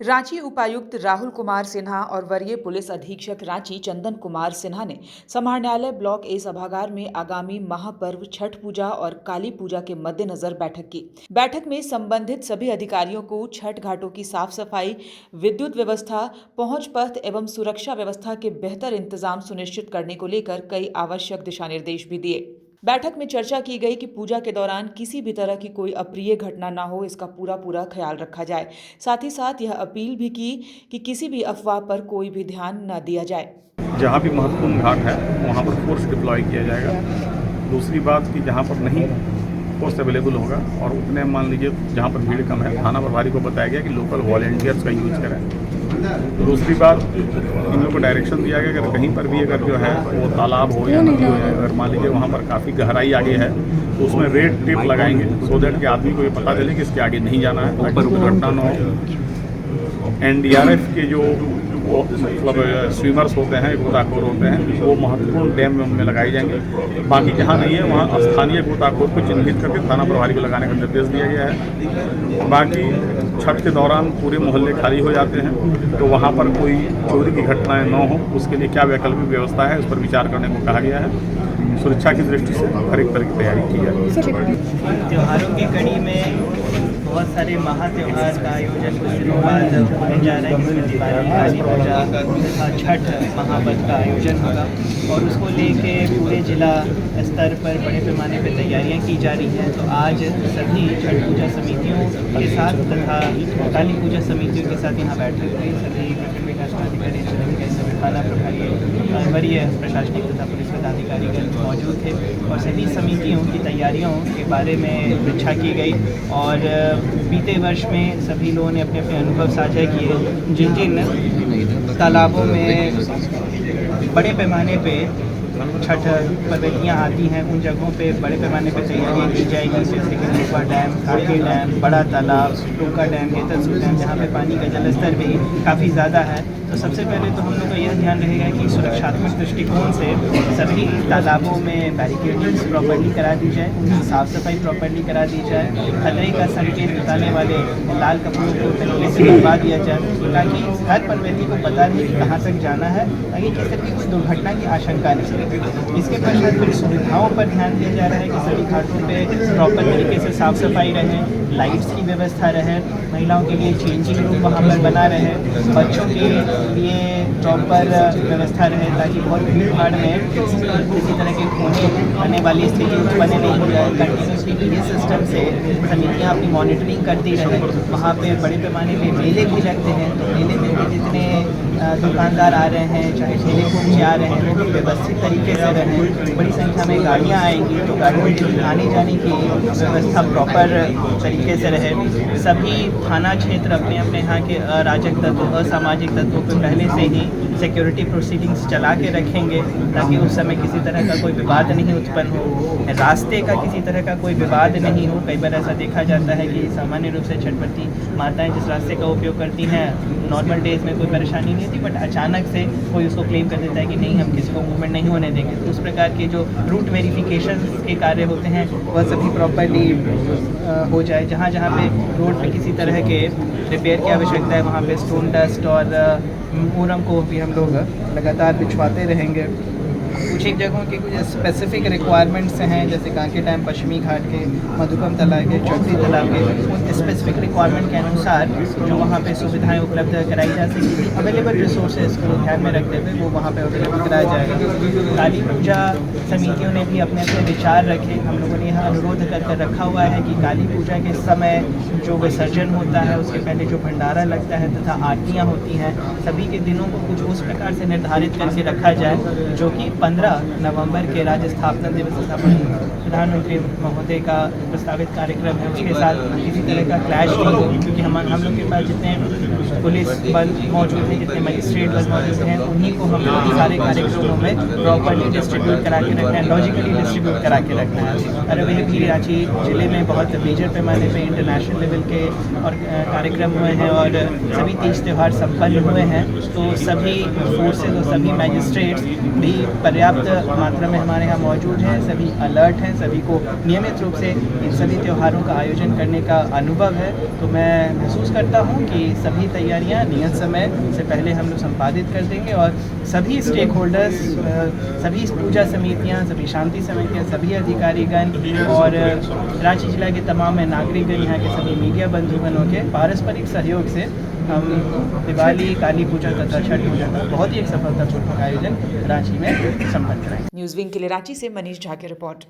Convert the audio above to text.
रांची उपायुक्त राहुल कुमार सिन्हा और वरीय पुलिस अधीक्षक रांची चंदन कुमार सिन्हा ने समाहरणालय ब्लॉक ए सभागार में आगामी महापर्व छठ पूजा और काली पूजा के मद्देनजर बैठक की। बैठक में संबंधित सभी अधिकारियों को छठ घाटों की साफ सफाई, विद्युत व्यवस्था, पहुंच पथ एवं सुरक्षा व्यवस्था के बेहतर इंतजाम सुनिश्चित करने को लेकर कई आवश्यक दिशा निर्देश भी दिए। बैठक में चर्चा की गई कि पूजा के दौरान किसी भी तरह की कोई अप्रिय घटना ना हो, इसका पूरा ख्याल रखा जाए। साथ ही साथ यह अपील भी की कि किसी भी अफवाह पर कोई भी ध्यान न दिया जाए। जहाँ भी महत्वपूर्ण घाट है वहाँ पर फोर्स डिप्लॉय किया जाएगा। दूसरी बात कि जहाँ पर नहीं फोर्स अवेलेबल होगा और उतने मान लीजिए जहाँ पर भीड़ कम है, थाना प्रभारी को बताया गया कि लोकल वॉलेंटियर्स का यूज करें। दूसरी बात, इन लोगों को डायरेक्शन दिया गया कि अगर कहीं पर भी अगर जो है वो तालाब हो या नदी हो या अगर मान लीजिए वहाँ पर काफ़ी गहराई आगे है तो उसमें रेड टेप लगाएंगे सो दैट कि आदमी को ये पता चले कि इसके आगे नहीं जाना है, ताकि दुर्घटना न हो। NDRF के जो मतलब स्विमर्स होते हैं, गोताखोर होते हैं, वो महत्वपूर्ण डैम में लगाई जाएंगे। बाकी जहाँ नहीं है वहाँ स्थानीय गोताखोर को चिन्हित करके थाना प्रभारी को लगाने का निर्देश दिया गया है। बाकी छठ के दौरान पूरे मोहल्ले खाली हो जाते हैं तो वहाँ पर कोई चोरी की घटनाएं न हो, उसके लिए क्या वैकल्पिक व्यवस्था है उस पर विचार करने को कहा गया है। सुरक्षा की दृष्टि से हर एक तरह की तैयारी की जाए। त्योहारों की कड़ी में बहुत सारे महात्योहार का आयोजन कुछ दिनों बाद होने जा रहा है, जिसमें दिवाली, काली पूजा तथा छठ महापर्व का आयोजन होगा और उसको लेके पूरे जिला स्तर पर बड़े पैमाने पर तैयारियां की जा रही हैं। तो आज सभी छठ पूजा समितियों के साथ तथा काली पूजा समितियों के साथ यहाँ बैठक हुई। सभी प्रखंड विकास अधिकारी, सभी थाना प्रभारी, वरीय प्रशासनिक तथा पुलिस पदाधिकारीगण मौजूद थे और सभी समितियों की तैयारियों के बारे में चर्चा की गई। और बीते वर्ष में सभी लोगों ने अपने अपने अनुभव साझा किए। जिन जिन तालाबों में बड़े पैमाने पे छठ पर्वतियाँ आती हैं उन जगहों पे बड़े पैमाने पे तैयारियाँ की जाएगी, जैसे कि रूपा डैम, काके डैम, बड़ा तालाब, टोका डैम, गेतलसूर डैम, जहाँ पे पानी का जलस्तर भी काफ़ी ज़्यादा है। तो सबसे पहले तो हम लोग का यह ध्यान रहेगा कि सुरक्षात्मक दृष्टिकोण से सभी तालाबों में बैरिकेडिंग प्रॉपर्ली करा दी जाए, उनकी साफ़ सफाई प्रॉपर्ली करा दी जाए, खतरे का संकेत बताने वाले लाल कपड़ों को तरीके से लगवा दिया जाए ताकि हर पर्वती को पता रहे कि कहाँ तक जाना है, ताकि किसी तरह की कोई दुर्घटना की आशंका नहीं रहे। इसके पश्चात फिर सुविधाओं पर ध्यान दिया जा रहा है कि सभी घाटों पर प्रॉपर तरीके से साफ़ सफाई रहे, लाइट्स की व्यवस्था रहे, महिलाओं के लिए चेंजिंग रूम वहाँ पर बना रहे, बच्चों के लिए प्रॉपर व्यवस्था रहे ताकि बहुत भीड़ भाड़ में किसी तरह के होने वाली स्थिति उत्पन्न नहीं हो जाए। कंटिन्यूसली ये सिस्टम से समितियाँ अपनी मॉनिटरिंग करती रहे। वहाँ पे बड़े पैमाने पे मेले भी लगते हैं तो मेले में भी जितने दुकानदार आ रहे हैं, चाहे ठेले कुर्चे आ रहे हैं, वो भी व्यवस्थित तरीके से रहें। बड़ी संख्या में गाड़ियाँ आएंगी तो गाड़ियों की आने जाने की व्यवस्था प्रॉपर तरीके से रहे। सभी थाना क्षेत्र अपने अपने यहाँ के अराजक तत्वों, असामाजिक तत्वों पर पहले से ही सिक्योरिटी प्रोसीडिंग्स चला के रखेंगे ताकि उस समय किसी तरह का कोई विवाद नहीं उत्पन्न हो, रास्ते का किसी तरह का कोई विवाद नहीं हो। कई बार ऐसा देखा जाता है कि सामान्य रूप से छठपर्ती माताएं जिस रास्ते का उपयोग करती हैं नॉर्मल डेज में कोई परेशानी नहीं होती, बट अचानक से कोई उसको क्लेम कर देता है कि नहीं, हम किसी को मूवमेंट नहीं होने देंगे। तो उस प्रकार के जो रूट वेरिफिकेशन के कार्य होते हैं वह सभी प्रॉपरली हो जाए। जहाँ जहाँ पे रोड पे किसी तरह के रिपेयर की आवश्यकता है वहाँ पे स्टोन डस्ट और मूरम को भी हम लोग लगातार बिछवाते रहेंगे। कुछ एक जगहों के कुछ स्पेसिफिक रिक्वायरमेंट्स हैं, जैसे कांके डैम, पश्चिमी घाट के, मधुकम तालाब के, चौथी तालाब के, उन स्पेसिफिक रिक्वायरमेंट के अनुसार जो वहाँ पे सुविधाएं उपलब्ध कराई जा सकेंगी, अवेलेबल रिसोर्सेज को ध्यान में रखते हुए वो वहाँ पे अवेलेबल कराया जाएगा। काली पूजा समितियों ने भी अपने अपने विचार रखे। हम लोगों ने यह अनुरोध करके रखा हुआ है कि काली पूजा के समय जो विसर्जन होता है उसके पहले जो भंडारा लगता है तथा आरतियाँ होती हैं, सभी के दिनों को कुछ उस प्रकार से निर्धारित करके रखा जाए जो कि 15 नवंबर के राज्य स्थापना दिवस तथा प्रधानमंत्री महोदय का प्रस्तावित कार्यक्रम है उसके साथ किसी तरह का क्लैश नहीं हो, क्योंकि हम लोग के पास जितने पुलिस बल मौजूद हैं, जितने मजिस्ट्रेट बल मौजूद हैं, उन्हीं को हम लोग सारे कार्यक्रमों में प्रॉपरली डिस्ट्रीब्यूट करा के रखना है, लॉजिकली डिस्ट्रीब्यूट करा के रखना है। अरे वही भी रांची जिले में बहुत मेजर पैमाने पर इंटरनेशनल लेवल के और कार्यक्रम हुए हैं और सभी तीज त्यौहार संपन्न हुए हैं, तो सभी फोर्सेज और सभी मजिस्ट्रेट्स भी पर्याप्त मात्रा में हमारे यहाँ मौजूद हैं, सभी अलर्ट हैं, सभी को नियमित रूप से इन सभी त्योहारों का आयोजन करने का अनुभव है। तो मैं महसूस करता हूँ कि सभी तैयारियाँ नियत समय से पहले हम लोग संपादित कर देंगे और सभी स्टेक होल्डर्स, सभी पूजा समितियाँ, सभी शांति समितियाँ, सभी अधिकारीगण और रांची जिला के तमाम नागरिकगण, यहाँ के सभी मीडिया बंधुगणों के पारस्परिक सहयोग से हम दिवाली, काली पूजा तथा छठ पूजा का बहुत ही एक सफलतापूर्वक आयोजन रांची में संपन्न कराएंगे। न्यूज़ विंग के लिए रांची से मनीष झा की रिपोर्ट।